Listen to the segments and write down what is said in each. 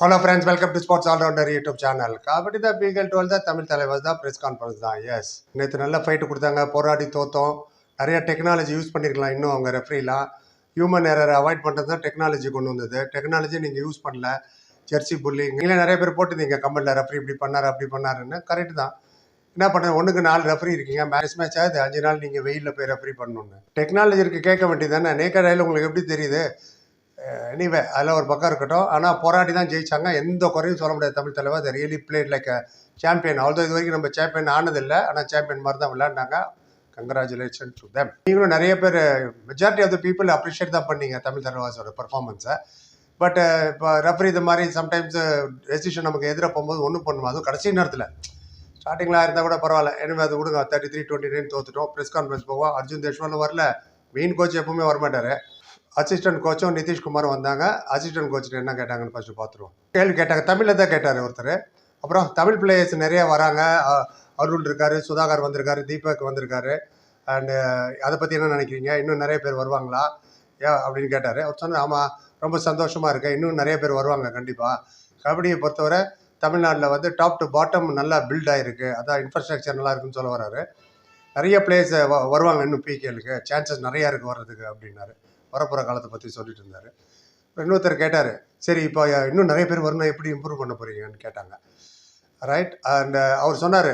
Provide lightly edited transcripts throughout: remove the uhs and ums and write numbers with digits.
Hello friends, welcome to Sports All-Rounder YouTube channel. Kabaddi தான் பீகல் 12 தான் தமிழ் தலைவர் தான் ப்ரெஸ் கான்ஃபரன்ஸ் தான். எஸ், நேற்று நல்ல ஃபைட்டு கொடுத்தாங்க, போராடி தோத்தோம். நிறைய டெக்னாலஜி யூஸ் பண்ணியிருக்கலாம். இன்னும் அவங்க ரெஃப்ரிலாம் ஹியூமன் எரரை அவாய்ட் பண்ணுறது தான் டெக்னாலஜி கொண்டு வந்தது. டெக்னாலஜி நீங்கள் யூஸ் பண்ணல. ஜெர்சி புல்லி நீங்களே நிறைய பேர் போட்டுருந்தீங்க கமெண்ட்டில், ரெஃப்ரி இப்படி பண்ணார் அப்படி பண்ணாருன்னு. கரெக்டு தான். என்ன பண்ணுறது, 1க்கு 4 ரெஃப்ரி இருக்கீங்க, மேட்ச் ஆகுது 5 நாள் நீங்கள் வெயிலில் போய் ரெஃப்ரி பண்ணணுன்னு. டெக்னாலஜி இருக்குது, கேட்க வேண்டியது தானே. நேக்கடாயில் உங்களுக்கு எப்படி தெரியுது? எனிவே அதில் ஒரு பக்கம் இருக்கட்டும். ஆனால் போராடி தான் ஜெயிச்சாங்க, எந்த குறையும் சொல்ல முடியாது. தமிழ் தலைவர் அதை really played like a champion. அவ்வளோ இது வரைக்கும் நம்ம சாம்பியன் ஆனதில்லை, ஆனால் சாம்பியன் மாதிரி தான் விளையாண்டாங்க. Congratulation to them. நீங்களும் நிறைய பேர், majority of the people appreciate தான் பண்ணீங்க தமிழ் தலைவாஸோட பர்ஃபார்மன்ஸை. பட் இப்போ ரெஃப்ரி இது மாதிரி சம்டைம்ஸ் டெசிஷன் நமக்கு எதிராக போகும்போது ஒன்றும் பண்ணுவோம். அதுவும் கடைசி நேரத்தில் ஸ்டார்டிங்கில் இருந்தால் கூட பரவாயில்ல. எனவே அது விடுங்க. 33-29 தோத்துட்டோம். ப்ரெஸ் கான்ஃபரன்ஸ் போவோம். அர்ஜுன் தேஷ்வாலும் வரல, மெயின் கோச் எப்பவுமே வரமாட்டார். அசிஸ்டன்ட் கோச்சும் நிதிஷ்குமாரும் வந்தாங்க. அசிஸ்டன்ட் கோச்சுட்டு என்ன கேட்டாங்கன்னு ஃபஸ்ட்டு பார்த்துருவோம். கேள்வி கேட்டாங்க, தமிழில் தான் கேட்டார் ஒருத்தர். அப்புறம் தமிழ் பிளேயர்ஸ் நிறைய வராங்க. அருள் இருக்கார், சுதாகர் வந்திருக்காரு, தீபக் வந்திருக்காரு. அண்டு அதை பற்றி என்ன நினைக்கிறீங்க, இன்னும் நிறைய பேர் வருவாங்களா அப்படின்னு கேட்டார். அவர் சொன்னார், ஆமாம் ரொம்ப சந்தோஷமாக இருக்கேன், இன்னும் நிறைய பேர் வருவாங்க கண்டிப்பாக. கபடியை பொறுத்தவரை தமிழ்நாட்டில் வந்து டாப் டு பாட்டம் நல்லா பில்ட் ஆகிருக்கு, அதான் இன்ஃப்ராஸ்ட்ரக்சர் நல்லா இருக்குன்னு சொல்ல வர்றாரு. நிறைய பிளேயர்ஸ் வருவாங்க, இன்னும் பிகேலுக்கு சான்சஸ் நிறையா இருக்குது வர்றதுக்கு அப்படின்னாரு. வரப்போகிற காலத்தை பற்றி சொல்லிட்டு இருந்தார். இன்னொருத்தர் கேட்டார், சரி இப்போ இன்னும் நிறைய பேர் வரணும், எப்படி இம்ப்ரூவ் பண்ண போகிறீங்கன்னு கேட்டாங்க. ரைட். அண்ட் அவர் சொன்னார்,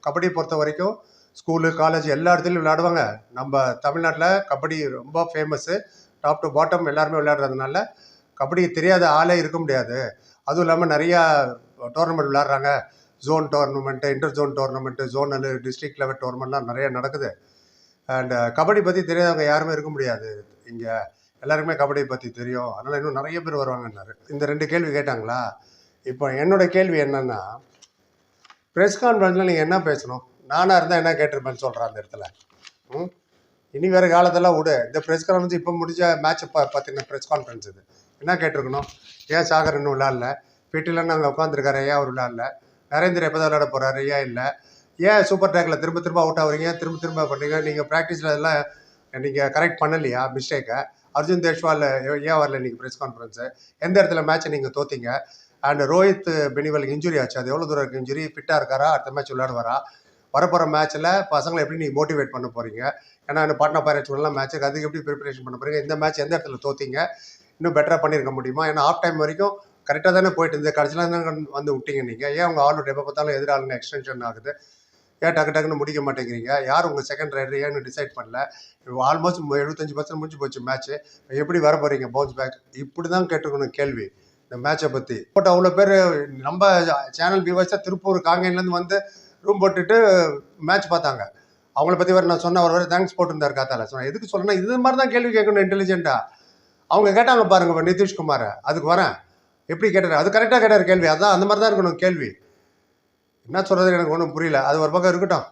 கபடி பொறுத்த வரைக்கும் ஸ்கூலு காலேஜ் எல்லா இடத்துலையும் விளையாடுவாங்க. நம்ம தமிழ்நாட்டில் கபடி ரொம்ப ஃபேமஸ்ஸு, டாப் டு பாட்டம் எல்லாருமே விளையாடுறதுனால கபடி தெரியாத ஆளே இருக்க முடியாது. அதுவும் இல்லாமல் நிறையா டோர்னமெண்ட் விளையாடுறாங்க. Zone tournament, inter zone tournament, zonal, district level டோர்னமெண்ட்லாம் நிறைய நடக்குது. அண்ட் கபடி பற்றி தெரியாதவங்க யாருமே இருக்க முடியாது. இங்கே எல்லாருக்குமே கபடி பற்றி தெரியும், அதனால் இன்னும் நிறைய பேர் வருவாங்கன்னாரு. இந்த 2 கேள்வி கேட்டாங்களா. இப்போ என்னோடய கேள்வி என்னென்னா, ப்ரெஸ் கான்ஃபரன்ஸில் நீங்கள் என்ன பேசணும்? நானாக இருந்தால் என்ன கேட்டிருப்பேன்னு சொல்கிறேன் அந்த இடத்துல. இனி வேறு காலத்தெல்லாம் விடு. இந்த ப்ரெஸ் கான்ஃபரன்ஸ் இப்போ முடிஞ்ச மேட்ச்சை பற்றின ப்ரெஸ் கான்ஃபரன்ஸ் இது. என்ன கேட்டிருக்கணும்? ஏன் சாகர் இன்னும் விளையாடல? பிடிலன்னு அங்கே உட்காந்துருக்காரு, ஏன் அவர் விளையாடல? நரேந்திர எப்போ தான் விளையாட போகிறாரு, ஏன் இல்லை? ஏன் சூப்பர் டேக்கில் திரும்ப அவுட் ஆகுறீங்க, திரும்ப பண்ணுறீங்க? நீங்கள் ப்ராக்டிஸில் அதெல்லாம் நீங்கள் கரெக்ட் பண்ணலையா மிஸ்டேக்கை? அர்ஜுன் தேஷ்வால் ஏன் வரல இன்றைக்கி ப்ரெஸ் கான்ஃபரன்ஸு? எந்த இடத்துல மேட்ச்சை நீங்கள் தோத்தீங்க? அண்ட் ரோஹித் பெனிவலுக்கு இன்ஜுரி ஆச்சு, அது எவ்வளோ தூரம் இருக்குது இன்ஜுரி? ஃபிட்டாக இருக்காரா? அடுத்த மேட்ச் விளையாடுவாரா? வரப்போகிற மேட்ச்சில் பசங்களை எப்படி நீங்கள் மோட்டிவேட் பண்ண போகிறீங்க? ஏன்னா இன்னும் பாட்னா பைரேட்ஸ்லாம் மேட்ச்சுக்கு அதுக்கு எப்படி ப்ரிப்பரேஷன் பண்ண போகிறீங்க? இந்த மேட்ச் எந்த இடத்துல தோத்தீங்க? இன்னும் பெட்டராக பண்ணியிருக்க முடியுமா? ஏன்னா ஆஃப் டைம் வரைக்கும் கரெக்டாக தானே போயிட்டு இருந்தது, கடைசியில் தானே வந்து விட்டீங்க நீங்கள். ஏன் உங்கள் ஆல் அவுட் எப்போ பார்த்தாலும் எதிராளுங்க எக்ஸ்டென்ஷன் ஆகுது? ஏன் டக்குன்னு முடிக்க மாட்டேங்கிறீங்க? யார் உங்கள் செகண்ட் ரைடர் ஏன்னு டிசைட் பண்ணல? ஆல்மோஸ்ட் 75% முடிஞ்சு போச்சு மேட்ச்சு. எப்படி வர போகிறீங்க பவுன்ஸ் பேக்? இப்படி தான் கேட்டுக்கணும் கேள்வி இந்த மேட்சை பற்றி. போட்டு அவ்வளோ பேர் நம்ம சேனல் வியூவர்ஸாக திருப்பூர் காங்கேயன்லேருந்து வந்து ரூம் போட்டுட்டு மேட்ச் பார்த்தாங்க. அவங்கள பற்றி வேறு நான் சொன்ன ஒரு தேங்க்ஸ் போட்டுருந்தார் காத்தால. சொன்னேன் எதுக்கு சொல்லணும்னா, இது மாதிரி தான் கேள்வி கேட்கணும் இன்டெலிஜென்ட்டாக. அவங்க கேட்டாங்க பாருங்க இப்போ நிதிஷ்குமாரை, அதுக்கு வரேன். எப்படி கேட்டார்? அது கரெக்டாக கேட்டார் கேள்வி. அதான் அந்த மாதிரி தான் இருக்கணும் கேள்வி. என்ன சொல்கிறது எனக்கு ஒன்றும் புரியல. அது ஒரு பக்கம் இருக்கட்டும்.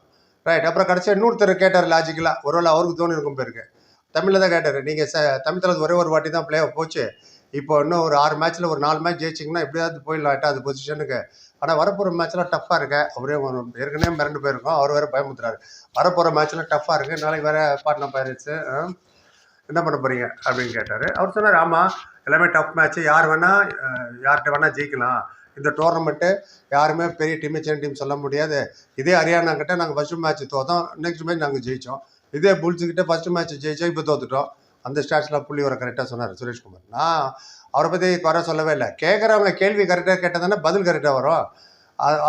ரைட். அப்புறம் கடைசியாக இன்னொருத்தர் கேட்டார் லாஜிக்கலாக, ஒருவேளை அவருக்கு தோணி இருக்கும் பேருக்கு. தமிழில் தான் கேட்டார், நீங்கள் தமிழ் தலைவர் ஒரே ஒரு வாட்டி தான் பிளே ஆஃப் போச்சு, இப்போ இன்னும் ஒரு 6 மேட்ச்சில் ஒரு 4 மேட்ச் ஜெயிச்சிங்கன்னா எப்படியாவது போயிடலாம் 8வது பொசிஷனுக்கு. ஆனால் வரப்போகிற மேட்ச்லாம் டஃப்பாக இருக்கு. அவரே ஏற்கனவே மிரண்டு போயிருக்கோம், அவர் வேறு பயமுத்துறாரு. வரப்போகிற மேட்ச்லாம் டஃப்பாக இருக்குது, நாளைக்கு வேறு பாட்னா பைரேட்ஸு, என்ன பண்ண போகிறீங்க அப்படின்னு கேட்டார். அவர் சொன்னார், ஆமாம் எல்லாமே டஃப் மேட்ச்சு, யார் வேணால் யார்கிட்ட வேணால் ஜெயிக்கலாம். இந்த டோர்னமெண்ட்டு யாருமே பெரிய டீமு சின்ன டீம் சொல்ல முடியாது. இதே ஹரியானா கிட்ட நாங்கள் ஃபஸ்ட்டு மேட்ச் தோத்தோம், நெக்ஸ்ட் மேட்ச் நாங்கள் ஜெயித்தோம். இதே புல்ஸுக்கிட்ட ஃபஸ்ட்டு மேட்ச் ஜெயித்தோம், இப்போ தோத்துட்டோம். அந்த ஸ்டாட்ஸில் புள்ளி வர கரெக்டாக சொன்னார் சுரேஷ்குமார். நான் அவரை பற்றி குறை சொல்லவே இல்லை. கேட்குறவங்க கேள்வி கரெக்டாக கேட்டதானே பதில் கரெக்டாக வரும்.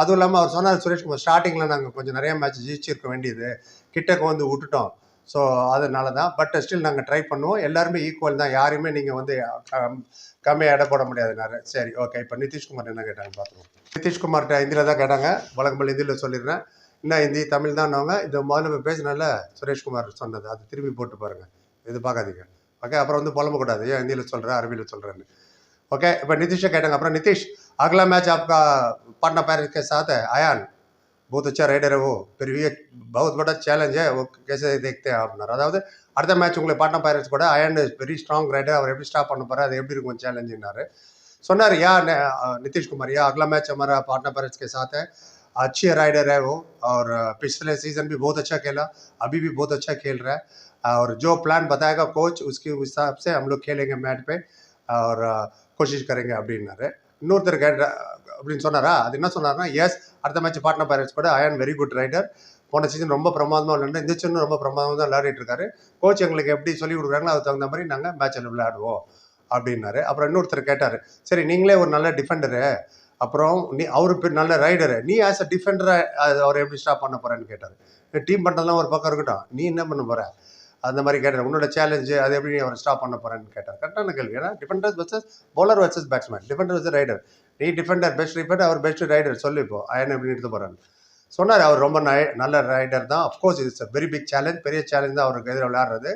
அதுவும் இல்லாமல் அவர் சொன்னார் சுரேஷ்குமார், ஸ்டார்டிங்கில் நாங்கள் கொஞ்சம் நிறைய மேட்ச் ஜெயிச்சிருக்க வேண்டியது, கிட்டக்கு வந்து விட்டுட்டோம். ஸோ அதனால தான். பட் ஸ்டில் நாங்கள் ட்ரை பண்ணுவோம், எல்லாருமே ஈக்குவல் தான், யாரையுமே நீங்கள் வந்து கம்மியாக எடை போட முடியாதுனாரு. சரி, ஓகே. இப்போ நிதிஷ்குமார் என்ன கேட்டாங்க பார்த்துருவோம். நிதிஷ்குமார்கிட்ட ஹிந்தியில் தான் கேட்டாங்க, வழக்கம்போல் ஹிந்தியில் சொல்லிடுறேன். என்ன ஹிந்தி தமிழ் தான்வங்க. இது முதல்ல பேசினால சுரேஷ்குமார் சொன்னது, அது திரும்பி போட்டு பாருங்கள், இது பார்க்காதீங்க. ஓகே. அப்புறம் வந்து புலம்பக்கூடாது, ஏன் ஹிந்தியில் சொல்கிறேன் அரபியில் சொல்கிறேன்னு. ओके नीतीश कहते हैं नीतीश अगला मैच आपका पाटना पैरेट्स के साथ है। अयान बहुत अच्छा राइडर है वो, फिर भी एक बहुत बड़ा चैलेंज है, वो कैसे देखते हैं आप? அதாவது அடுத்த மேட்ச் உங்களுக்கு பாட்னா பைரேட்ஸ் கூட அயன் வெரி ஸ்ட்ராங் ரைடர், அவர் எப்படி ஸ்டாப் பண்ண போறாரு, அது எப்படி இருக்கும் சேலஞ்சுன்னாரு. சொன்னார் या नीतीश कुमार, या अगला मैच हमारा पाटना पैरेट्स के साथ है, अच्छी राइडर है वो, और पिछले सीजन भी बहुत अच्छा खेला, अभी भी बहुत अच्छा खेल रहा है, और जो प्लान बताएगा कोच उसके हिसाब से हम लोग खेलेंगे मैच पे और कोशिश करेंगे அப்படின்னாரு. இன்னொருத்தர் கேட்ட அப்படின்னு சொன்னாரா? அது என்ன சொன்னார்னா, எஸ் அடுத்த மேட்ச் பாட்னா பைரேட்ஸ் கூட ஐ ஆம் வெரி குட் ரைடர். போன சீசன் ரொம்ப பிரமாதமாக விளையாண்டு இந்த சீசன் ரொம்ப பிரமாதமாக தான் விளையாடிட்டு இருக்காரு. கோச் எங்களுக்கு எப்படி சொல்லி கொடுக்குறாங்களோ அதுக்கு தகுந்த மாதிரி நாங்கள் மேட்சில் விளையாடுவோம் அப்படின்னாரு. அப்புறம் இன்னொருத்தர் கேட்டார், சரி நீங்களே ஒரு நல்ல டிஃபெண்டரு, அப்புறம் அவரு நல்ல ரைடரு, நீ ஆஸ் அ டிஃபெண்டரை அவரை எப்படி ஸ்டாப் பண்ண போறேன்னு கேட்டார். டீம் பண்ணுறதுலாம் ஒரு பக்கம் இருக்கட்டும், நீ என்ன பண்ண போற அந்த மாதிரி கேட்டார். உன்னோட சேலஞ்சு அது எப்படி நீ அவரை ஸ்டாப் பண்ண போறேன்னு கேட்டார். கரெக்டான கேள்வி. ஏன்னா defenders versus bowler versus batsman, defender versus raider. நீ டிஃபெண்டர் பெஸ்ட் டிஃபெண்டர், அவர் பெஸ்ட் ரைடர், சொல்லு இப்போ அயன் எப்படி எடுத்து போறான்னு சொன்னார். அவர் ரொம்ப நல்ல ரைடர் தான். Of course it's a very big challenge, பெரிய சேலஞ்ச் தான் அவருக்கு எதிராக விளையாடுறது.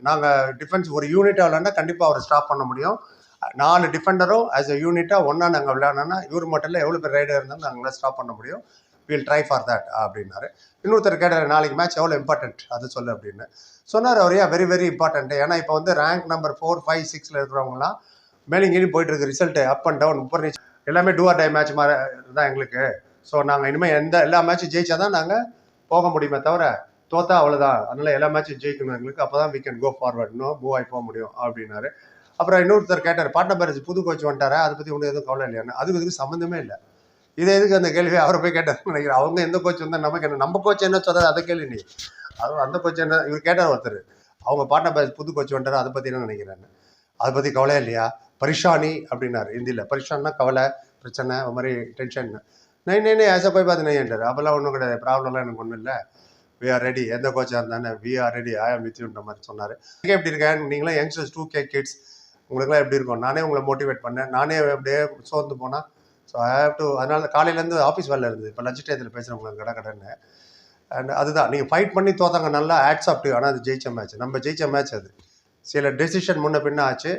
நாங்கள் டிஃபென்ஸ் ஒரு யூனிட்டாக விளையாண்டா கண்டிப்பாக அவர் ஸ்டாப் பண்ண முடியும். 4 டிஃபெண்டரும் ஆஸ் அ யூனிட்டாக ஒன்றா நாங்கள் விளையாடணும்னா இவர் மட்டும் இல்லை, எவ்வளோ பேர் ரைடர் இருந்தாலும் நாங்கள் ஸ்டாப் பண்ண முடியும். வில் ட்ரை ஃபார் தட் அப்படின்னாரு. இன்னொருத்தர் கேட்டார், நாளைக்கு மேட்ச் எவ்வளோ இம்பார்ட்டன்ட் அது சொல்லு அப்படின்னு சொன்னார். அவர் ஏன் வெரி வெரி இம்பார்ட்டன்ட், ஏன்னா இப்போ வந்து ரேங்க் நம்பர் 4, 5, 6 இருக்கிறவங்களாம் மேலே இங்கேயும் போயிட்டு இருக்கு. ரிசல்ட் அப் அண்ட் டவுன் எல்லாமே டூ ஆர் டை மேட்ச் மாதிரி தான் எங்களுக்கு. ஸோ நாங்கள் இனிமேல் எல்லா மேட்சும் ஜெயிச்சா தான் நாங்கள் போக முடியுமே தவிர தோத்தா அவ்வளோதான். அதனால எல்லா மேட்சும் ஜெயிக்கணும் எங்களுக்கு, அப்போ தான் வி கேன் கோ ஃபார்வர்ட், இன்னும் மூவ் ஆகி போக முடியும் அப்படின்னாரு. அப்புறம் இன்னொருத்தர் கேட்டார், பாட்னா பைரேட்ஸ் புது கோச் வந்துட்டாரா, அதை பற்றி ஒன்றும் எதுவும் கவலை இல்லையான்னு. அதுக்கு இதுக்கு சம்மந்தமே இல்லை. இதை எதுக்கு அந்த கேள்வி அவரை போய் கேட்டாருன்னு நினைக்கிறேன். அவங்க எந்த கோச் வந்தால் நமக்கு என்ன, நம்ம கோச் என்ன சொல்றாரு அதை கேள்வி நீ. அதுவும் அந்த கோச் என்ன இவர் கேட்டார் ஒருத்தர், அவங்க பாட்னா பைரேட்ஸ் புது கோச் வந்துட்டாரா அதை பற்றி என்ன நினைக்கிறேன்னு. அதை பற்றி கவலையே இல்லையா, பரிஷானி அப்படின்னாரு ஹிந்தியில். பரிஷான்னா கவலை, பிரச்சனை, ஒரு மாதிரி டென்ஷன். நை ஆசை போய் பார்த்து நைன்ட்டார். அப்போல்லாம் ஒன்றும் கிடையாது, ப்ராப்ளம்லாம் எனக்கு ஒன்றும் இல்லை, வி ஆர் ரெடி, எந்த கோச்சாக இருந்தானே வி ஆர் ரெடி, ஐ ஆம் வித் யூன்ற மாதிரி சொன்னார். எப்படி இருக்கேன், நீங்களாம் யங்ஸ்டர்ஸ் 2K கிட்ஸ், உங்களுக்குலாம் எப்படி இருக்கும், நானே உங்களை மோட்டிவேட் பண்ணேன், நானே அப்படியே சோர்ந்து போனால். ஸோ ஐ ஹேவ் டு, அதனால காலையிலேருந்து ஆஃபீஸ் வேலை இருந்தது, இப்போ லஞ்ச் டயத்தில் பேசுகிறேன் உங்களுக்கு கடன்னு. அண்ட் அதுதான், நீங்கள் ஃபைட் பண்ணி தோத்தாங்க நல்லா ஆட்ஸ் ஆஃப் டு, ஆனால் அது ஜெயிச்ச மேட்ச், நம்ம ஜெயிச்ச மேட்ச் அது. சில டெசிஷன் முன்ன பின்ன ஆச்சு,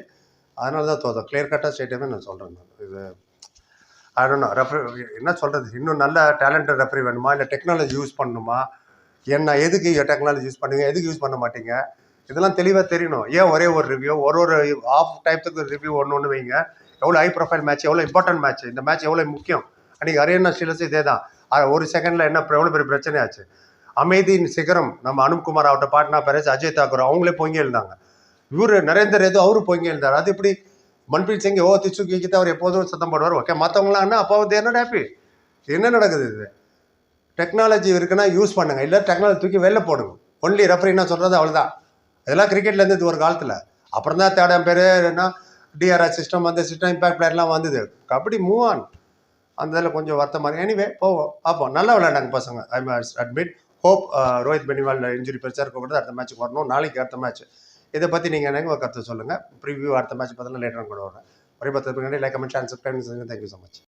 அதனால தான் தோத்தோம். கிளியர் கட்டாக ஸ்டேட்டாகவே நான் சொல்கிறேன். இது ஐ டோன்ட் நோ, என்ன சொல்கிறது, இன்னும் நல்ல டேலண்டட் ரெஃபரி வேணுமா, இல்லை டெக்னாலஜி யூஸ் பண்ணணுமா, என்ன எதுக்கு டெக்னாலஜி யூஸ் பண்ணுவீங்க, எதுக்கு யூஸ் பண்ண மாட்டீங்க, இதெல்லாம் தெளிவாக தெரியணும். ஏன் ஒரே ஒரு ரிவ்யூ, ஒரு ஆஃப் டைத்துக்கு ரிவ்யூ ஒன்று வைங்க. எவ்வளோ ஹை ப்ரொஃபைல் மேட்ச், எவ்வளோ இம்பார்ட்டன்ட் மேட்ச், இந்த மேட்ச் எவ்வளோ முக்கியம். அன்றைக்கி ஹரியானா ஸ்ரீலஸ் இதே தான், ஒரு செகண்டில் என்ன எவ்வளோ பெரிய பிரச்சனை ஆச்சு. அமைதியின் சிகரம் நம்ம அனுப்குமார் ஆகட்டும், பாட்னா பைரேட்ஸ், அஜய் தாக்கூர் அவங்களே பொங்கி எழுந்தாங்க. இவர் நரேந்தர் ஏதோ அவரு பொங்கி எழுந்தார். அது எப்படி மன்பிரீத் சிங் திசுக்கிட்ட அவர் எப்போதும் சத்தம் போடுவார், ஓகே. மற்றவங்களாம் என்ன அப்போ தேர் நாட் ஹாப்பி. என்ன நடக்குது, இது டெக்னாலஜி இருக்குன்னா யூஸ் பண்ணுங்க, இல்லை டெக்னாலஜி தூக்கி வெளில போடுங்க. ஒன்லி ரெஃபரின்னா சொல்கிறது அவ்வளோதான். இதெல்லாம் கிரிக்கெட்லேருந்து இது ஒரு காலத்தில். அப்புறம் தான் தேடம் பேர் என்ன டிஆர்ஆர் சிஸ்டம் வந்து சிஸ்டம் இம்பாக்ட் பிளேயர்லாம் வந்தது. கபடி மூவ் ஆன், அந்த இதில் கொஞ்சம் வருத்தமாக. எனிவே போவோம், பார்ப்போம். நல்லா விளையாண்டாங்க பசங்க, I must admit. Hope Rohit Beniwal injury பெருசாக இருக்கக்கூடாது, அடுத்த மேட்ச்சுக்கு வரணும். நாளைக்கு அடுத்த மேட்ச், இதை பற்றி நீங்கள் எனக்கு கருத்து சொல்லுங்கள். ப்ரிவியூ அடுத்த மேட்ச் பார்த்தீங்கன்னா லேட்டராக கூட வரேன். ஒரே 10 like, comment, share, subscribe. Thank you so much.